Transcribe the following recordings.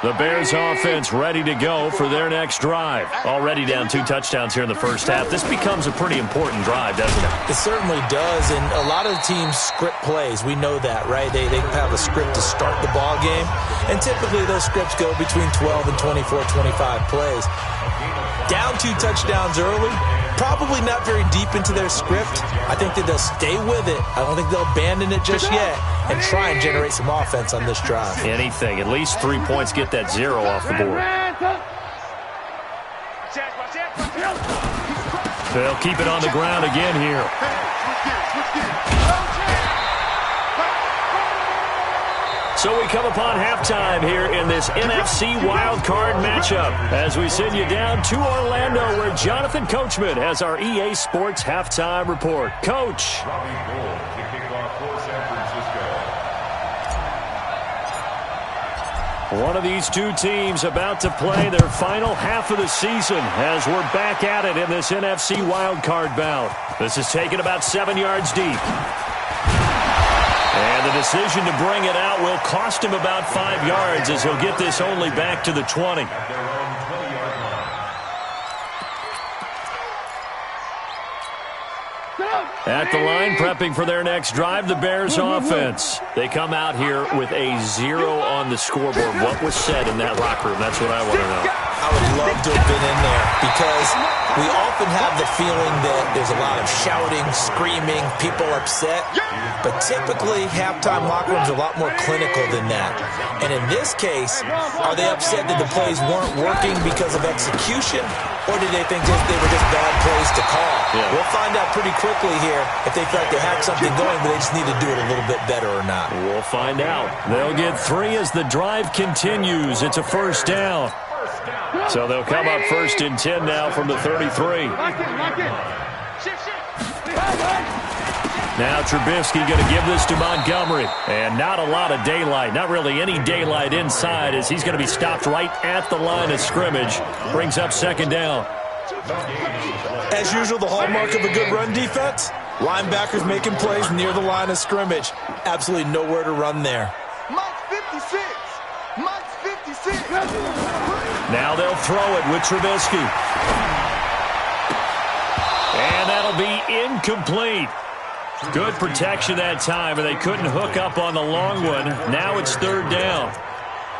The Bears offense ready to go for their next drive. Already down 2 touchdowns here in the first half. This becomes a pretty important drive, doesn't it? It certainly does, and a lot of teams script plays. We know that, right? They have a script to start the ball game, and typically those scripts go between 12 and 24, 25 plays. Down 2 touchdowns early, probably not very deep into their script. I think that they'll stay with it. I don't think they'll abandon it just yet and try and generate some offense on this drive. Anything. At least 3 points, get that 0 off the board. They'll keep it on the ground again here. So we come upon halftime here in this NFC wildcard matchup as we send you down to Orlando where Jonathan Coachman has our EA Sports halftime report. Coach. One of these two teams about to play their final half of the season as we're back at it in this NFC wildcard bout. This is taken about 7 yards deep. And the decision to bring it out will cost him about 5 yards as he'll get this only back to the 20. At the line, prepping for their next drive, the Bears offense. They come out here with a 0 on the scoreboard. What was said in that locker room? That's what I want to know. I would love to have been in there because we often have the feeling that there's a lot of shouting, screaming, people upset. But typically, halftime locker rooms are a lot more clinical than that. And in this case, are they upset that the plays weren't working because of execution? Or did they think they were just bad plays to call? Yeah. We'll find out pretty quickly here if they feel like they had something going, but they just need to do it a little bit better or not. We'll find out. They'll get 3 as the drive continues. It's a first down. So they'll come up 1st and 10 now from the 33. Now Trubisky going to give this to Montgomery. And not a lot of daylight, not really any daylight inside as he's going to be stopped right at the line of scrimmage. Brings up 2nd down. As usual, the hallmark of a good run defense, linebackers making plays near the line of scrimmage. Absolutely nowhere to run there. Now they'll throw it with Trubisky. And that'll be incomplete. Good protection that time, and they couldn't hook up on the long one. Now it's 3rd down.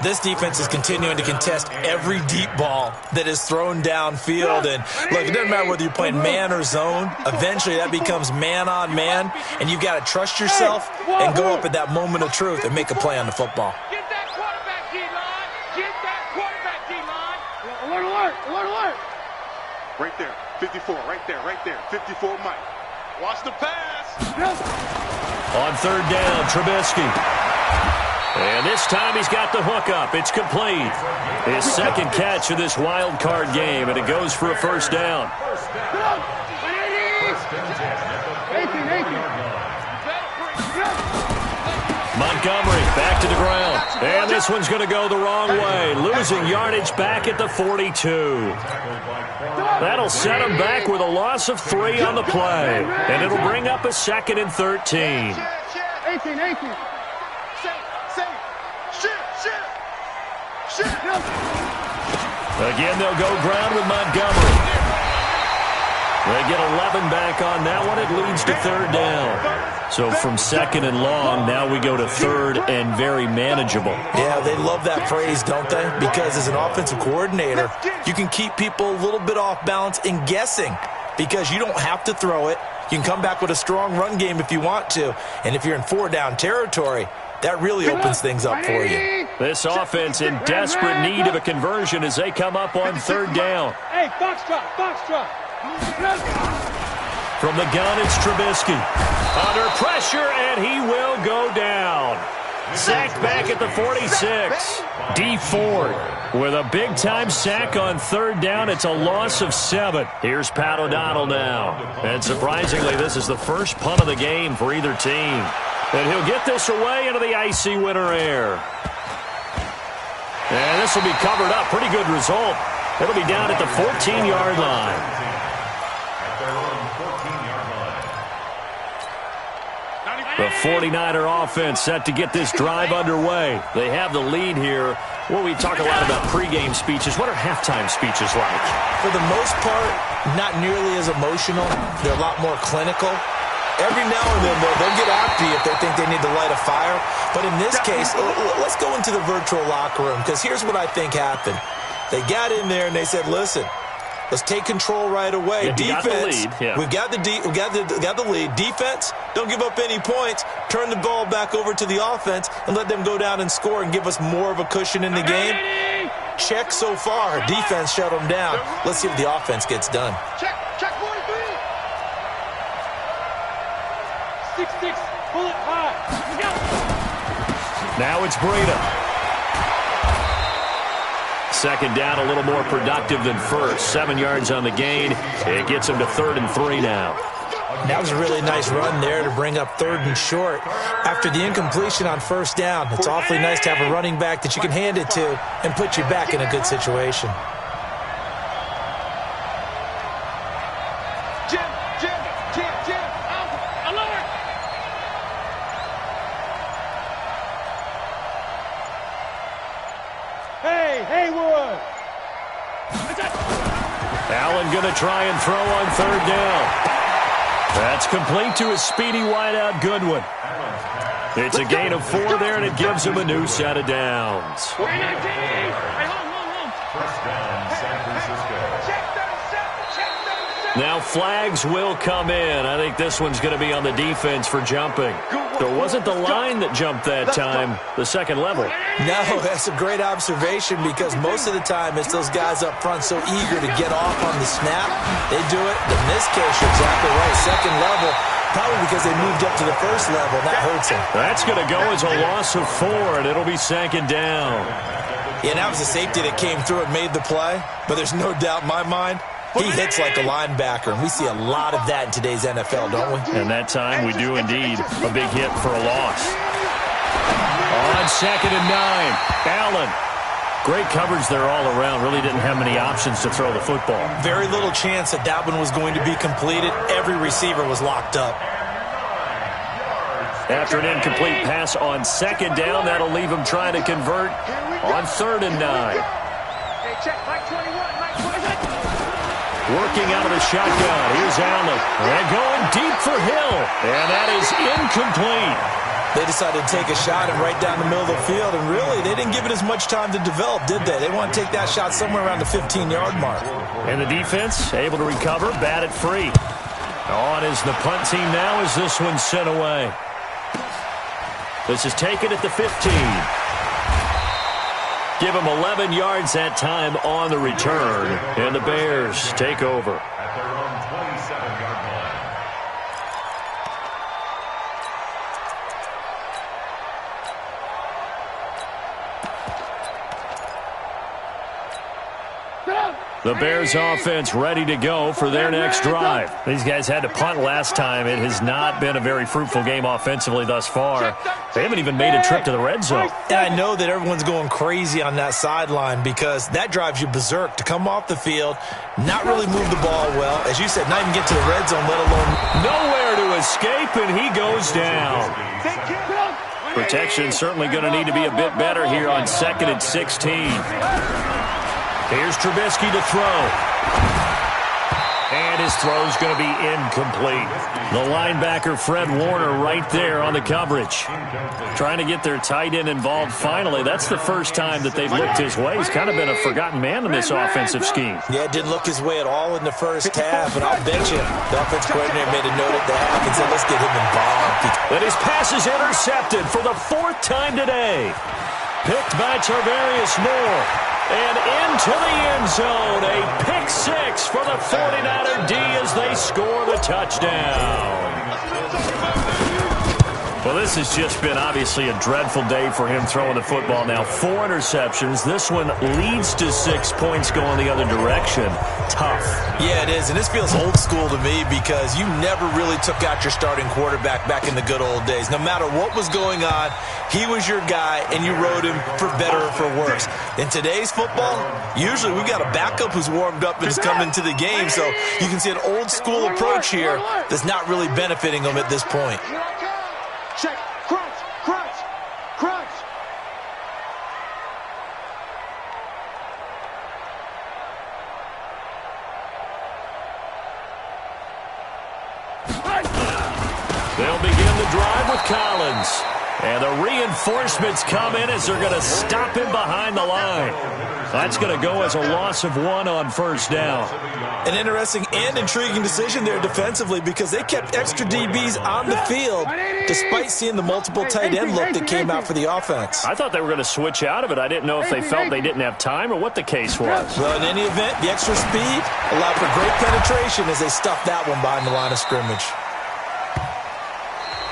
This defense is continuing to contest every deep ball that is thrown downfield. And, look, it doesn't matter whether you're playing man or zone. Eventually that becomes man on man, and you've got to trust yourself and go up at that moment of truth and make a play on the football. Get that quarterback D-line. Get that quarterback D-line. Alert, alert, alert, alert. Right there, 54, right there, 54 Mike. Watch the pass. On 3rd down, Trubisky. And this time he's got the hook up. It's complete. His 2nd catch of this wild card game, and it goes for a 1st down. Montgomery back to the ground. And this one's going to go the wrong way. Losing yardage back at the 42. That'll set him back with a loss of 3 on the play. And it'll bring up a 2nd and 13. 18. Again, they'll go ground with Montgomery. They get 11 back on that one. It leads to 3rd down. So from 2nd and long, now we go to 3rd and very manageable. Yeah, they love that phrase, don't they? Because as an offensive coordinator, you can keep people a little bit off balance and guessing because you don't have to throw it. You can come back with a strong run game if you want to. And if you're in 4-down territory, that really opens things up for you. This offense in desperate need of a conversion as they come up on 3rd down. Hey, foxtrot. From the gun, it's Trubisky. Under pressure, and he will go down. Sacked back at the 46. D. Ford with a big-time sack on 3rd down. It's a loss of 7. Here's Pat O'Donnell now. And surprisingly, this is the first punt of the game for either team. And he'll get this away into the icy winter air. And this will be covered up. Pretty good result. It'll be down at the 14-yard line. The 49er offense set to get this drive underway. They have the lead here Well, we talk a lot about pregame speeches. What are halftime speeches like? For the most part, not nearly as emotional. They're a lot more clinical. Every now and then, they'll get after you if they think they need to light a fire. But in this case, let's go into the virtual locker room, because here's what I think happened. They got in there and they said, listen, let's take control right away. Yeah, Defense, we've got the lead. Defense, don't give up any points. Turn the ball back over to the offense and let them go down and score and give us more of a cushion in the game. Check so far. Defense shut them down. Let's see if the offense gets done. Check 43. 6-6, pull it high. Now it's Breida. Second down, a little more productive than first. 7 yards on the gain. It gets him to 3rd and 3 now. That was a really nice run there to bring up 3rd and short. After the incompletion on 1st down, it's awfully nice to have a running back that you can hand it to and put you back in a good situation. Jim, alert! Hey, Haywood! Allen going to try and throw on 3rd down. That's complete to his speedy wideout Goodwin. It's a gain of 4 there, and it gives him a new set of downs. Now flags will come in. I think this one's going to be on the defense for jumping. So it wasn't the line that jumped that time, the second level. No, that's a great observation, because most of the time it's those guys up front so eager to get off on the snap. They do it. In this case, you're exactly right. Second level, probably because they moved up to the first level. That hurts them. That's going to go as a loss of 4, and it'll be 2nd down. Yeah, that was a safety that came through and made the play, but there's no doubt in my mind he hits like a linebacker, and we see a lot of that in today's NFL, don't we? And that time we do indeed. A big hit for a loss. On 2nd and 9, Allen. Great coverage there all around. Really didn't have many options to throw the football. Very little chance that that one was going to be completed. Every receiver was locked up. After an incomplete pass on 2nd down, that'll leave him trying to convert on 3rd and 9. Hey, check, Mike 21, Mike 21. Working out of the shotgun. Here's Allen. And going deep for Hill. And that is incomplete. They decided to take a shot and right down the middle of the field, and really, they didn't give it as much time to develop, did they? They want to take that shot somewhere around the 15-yard mark. And the defense able to recover, bat it free. On is the punt team now as this one's sent away. This is taken at the 15. Give him 11 yards that time on the return. And the Bears take over. The Bears offense ready to go for their next drive. These guys had to punt last time. It has not been a very fruitful game offensively thus far. They haven't even made a trip to the red zone. And I know that everyone's going crazy on that sideline, because that drives you berserk to come off the field, not really move the ball well. As you said, not even get to the red zone, let alone nowhere to escape, and he goes down. Protection certainly going to need to be a bit better here on 2nd and 16. Here's Trubisky to throw. And his throw's going to be incomplete. The linebacker, Fred Warner, right there on the coverage. Trying to get their tight end involved finally. That's the first time that they've looked his way. He's kind of been a forgotten man in this offensive scheme. Yeah, it didn't look his way at all in the first half, and I'll bet you the offensive coordinator made a note at the half and said, let's get him involved. But his pass is intercepted for the 4th time today. Picked by Tarvarius Moore. And into the end zone, a pick 6 for the 49er D as they score the touchdown. Well, this has just been obviously a dreadful day for him throwing the football now. 4 interceptions. This one leads to 6 points going the other direction. Tough. Yeah, it is, and this feels old school to me, because you never really took out your starting quarterback back in the good old days. No matter what was going on, he was your guy, and you rode him for better or for worse. In today's football, usually we've got a backup who's warmed up and has come into the game, so you can see an old school approach here that's not really benefiting them at this point. Check, crunch, crunch, crunch. drive with Collins. And the reinforcements come in as they're going to stop him behind the line. That's going to go as a loss of 1 on first down. An interesting and intriguing decision there defensively because they kept extra DBs on the field despite seeing the multiple tight end look that came out for the offense. I thought they were going to switch out of it. I didn't know if they felt they didn't have time or what the case was. Well, in any event, the extra speed allowed for great penetration as they stuffed that one behind the line of scrimmage.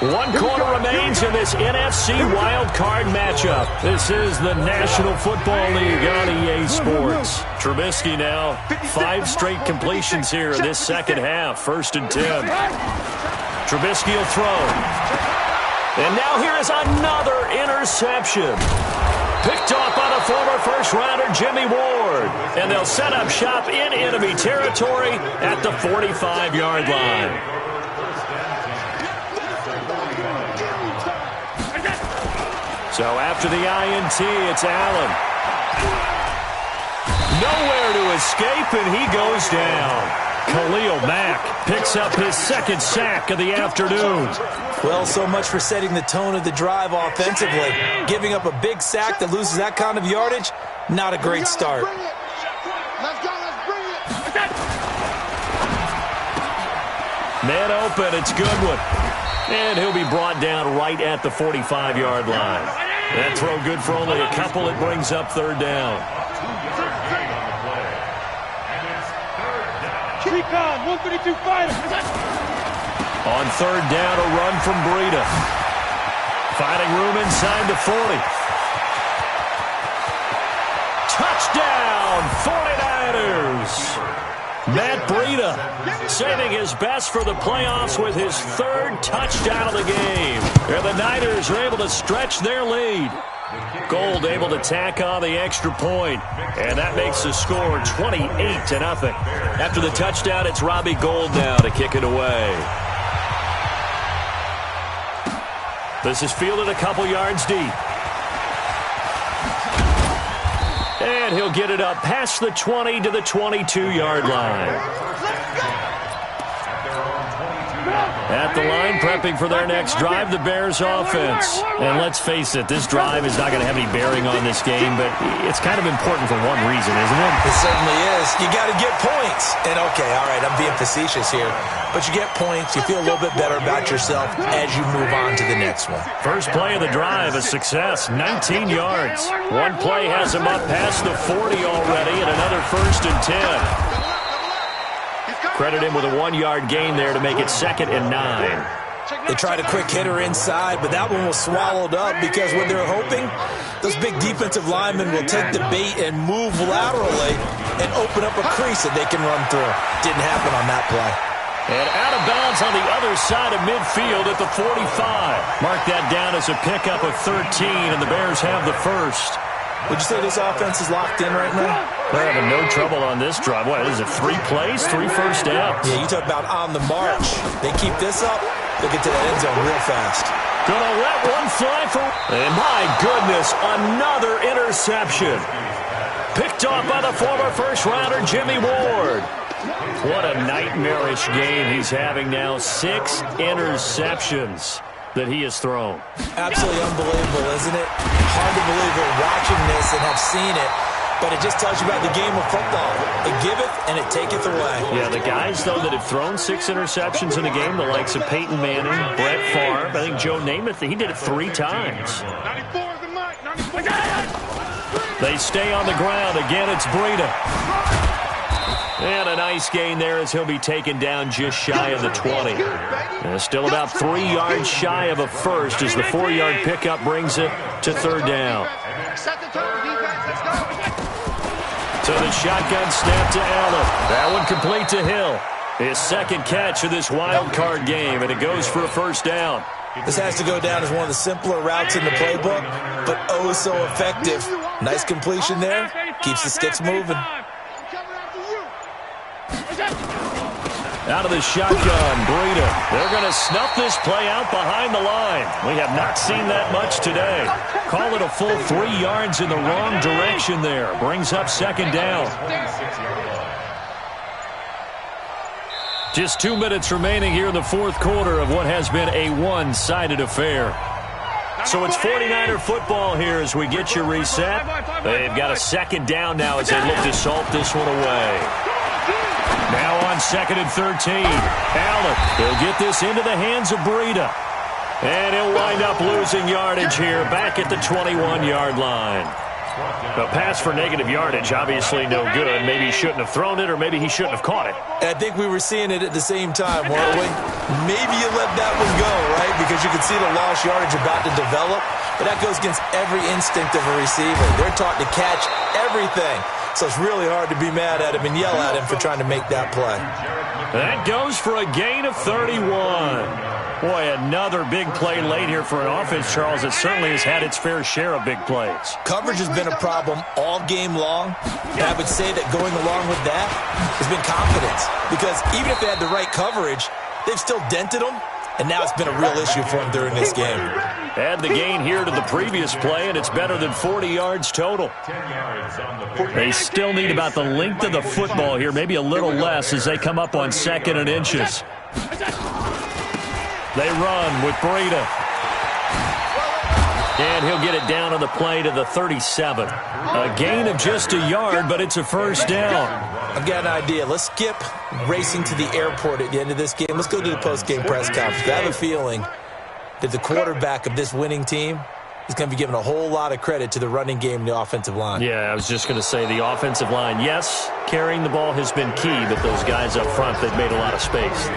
1 quarter remains in this NFC wildcard matchup. This is the National Football League on EA Sports. Trubisky now, 5 straight completions here in this second half. 1st and 10. Trubisky will throw. And now here is another interception. Picked off by the former first-rounder Jimmy Ward. And they'll set up shop in enemy territory at the 45-yard line. So after the INT, it's Allen. Nowhere to escape, and he goes down. Khalil Mack picks up his 2nd sack of the afternoon. Well, so much for setting the tone of the drive offensively. Giving up a big sack that loses that kind of yardage, not a great start. Let's go, let's bring it. Man open, it's Goodwin. And he'll be brought down right at the 45-yard line. That throw good for only a couple. It brings up 3rd down. Recon, 132 fighter. On 3rd down, a run from Breida. Finding room inside the 40. Touchdown, 49ers. Matt Breida saving his best for the playoffs with his 3rd touchdown of the game. And the Niners are able to stretch their lead. Gold able to tack on the extra point, and that makes the score 28-0. After the touchdown, it's Robbie Gould now to kick it away. This is fielded a couple yards deep. And he'll get it up past the 20 to the 22-yard line. At the line, prepping for their next drive, the Bears offense. And let's face it, this drive is not going to have any bearing on this game, but it's kind of important for one reason, isn't it? It certainly is. You got to get points. And okay, all right, I'm being facetious here. But you get points, you feel a little bit better about yourself as you move on to the next one. First play of the drive, a success, 19 yards. One play has him up past the 40 already, and another 1st and 10. Credit him with a 1-yard gain there to make it 2nd and 9. They tried a quick hitter inside, but that one was swallowed up because what they're hoping, those big defensive linemen will take the bait and move laterally and open up a crease that they can run through. Didn't happen on that play. And out of bounds on the other side of midfield at the 45. Mark that down as a pickup of 13, and the Bears have the 1st. Would you say this offense is locked in right now? They're having no trouble on this drive. What is it, 3 plays, 3 first downs? Yeah, you talk about on the march. They keep this up, they'll get to that end zone real fast. Gonna let one fly for... And my goodness, another interception. Picked off by the former first-rounder Jimmy Ward. What a nightmarish game he's having now. 6 interceptions that he has thrown. Absolutely unbelievable, isn't it? Hard to believe we're watching this and have seen it, but it just tells you about the game of football. It giveth and it taketh away. Yeah, the guys, though, that have thrown 6 interceptions in a game, the likes of Peyton Manning, Brett Favre, I think Joe Namath, he did it 3 times. 94 is the mic. 94. They stay on the ground. Again, it's Breida. And a nice gain there as he'll be taken down just shy of the 20. And still about 3 yards shy of a first as the 4-yard pickup brings it to 3rd down. So the shotgun snap to Allen. That one complete to Hill. His 2nd catch of this wild card game, and it goes for a 1st down. This has to go down as one of the simpler routes in the playbook, but oh so effective. Nice completion there. Keeps the sticks moving. Out of the shotgun, Breida. They're going to snuff this play out behind the line. We have not seen that much today. Call it a full 3 yards in the wrong direction there. Brings up 2nd down. Just 2 minutes remaining here in the fourth quarter of what has been a one-sided affair. So it's 49er football here as we get you reset. They've got a second down now as they look to salt this one away. Now on 2nd and 13. Allen, he'll get this into the hands of Breida. And he'll wind up losing yardage here back at the 21-yard line. A pass for negative yardage, obviously no good. Maybe he shouldn't have thrown it, or maybe he shouldn't have caught it. I think we were seeing it at the same time, weren't we? Maybe you let that one go, right? Because you can see the lost yardage about to develop. But that goes against every instinct of a receiver. They're taught to catch everything. So it's really hard to be mad at him and yell at him for trying to make that play. That goes for a gain of 31. Boy, another big play late here for an offense, Charles, that certainly has had its fair share of big plays. Coverage has been a problem all game long. And I would say that going along with that has been confidence. Because even if they had the right coverage, they've still dented them. And now it's been a real issue for them during this game. Add the gain here to the previous play, and it's better than 40 yards total. They still need about the length of the football here, maybe a little less as they come up on 2nd and inches. They run with Breida. And he'll get it down on the play to the 37. A gain of just a yard, but it's a first down. I've got an idea. Let's skip racing to the airport at the end of this game. Let's go to the post-game press conference. I have a feeling that the quarterback of this winning team is going to be giving a whole lot of credit to the running game and the offensive line. Yeah, I was just going to say the offensive line. Yes, carrying the ball has been key, but those guys up front, they've made a lot of space.